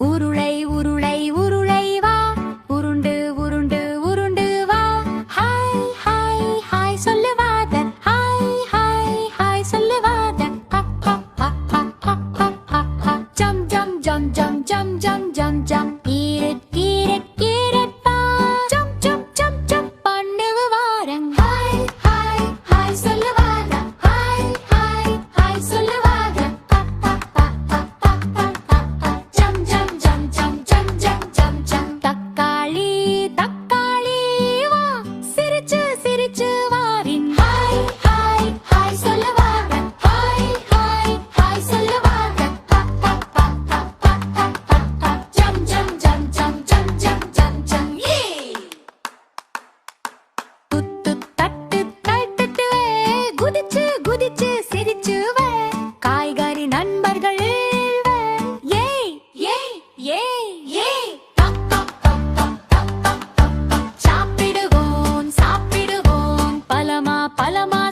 உருளை உருளை உருளை வா உருண்டு உருண்டு உருண்டு வா ஹாய் ஹாய் ஹாய் சொல்லுவாத ஹாய் ஹாய் ஹாய் சொல்லுவாத ஜம் ஜம் ஜம் ஜம் ஜம் ஜம் ஜம் ஜம் ஈரட் ஈரட் ஈரட் வா ஜம் ஜம் ஜம் ஜம் பண்ணுவ வாரங் ஹாய் ஹாய் ஹாய் சொல்லுவாத ஹாய் ஹாய் ஹாய் சொல்லுவாத ஜம் ஜம் ஜம் ஜம் ஜம் ஜம் ஜம் ஜம் தக்காளி தக்காளி வா சிரிச்சு சிரிச்சு வாரின் ஹாய் ஹாய் ஹாய் சொல்லுவாத ஹாய் ஹாய் ஹாய் சொல்லுவாத ஜம் ஜம் ஜம் ஜம் ஜம் ஜம் ஜம் ஜம் யே துத்து தட்டு தட்டுவே குதிச்சு குதிச்சு சிரிச்சுவே காய்கறி நண்பர்கள் ஏய் ஏய் ஏய் ஏய் சாப்பிடுவோம் சாப்பிடுவோம் பலமா பலமா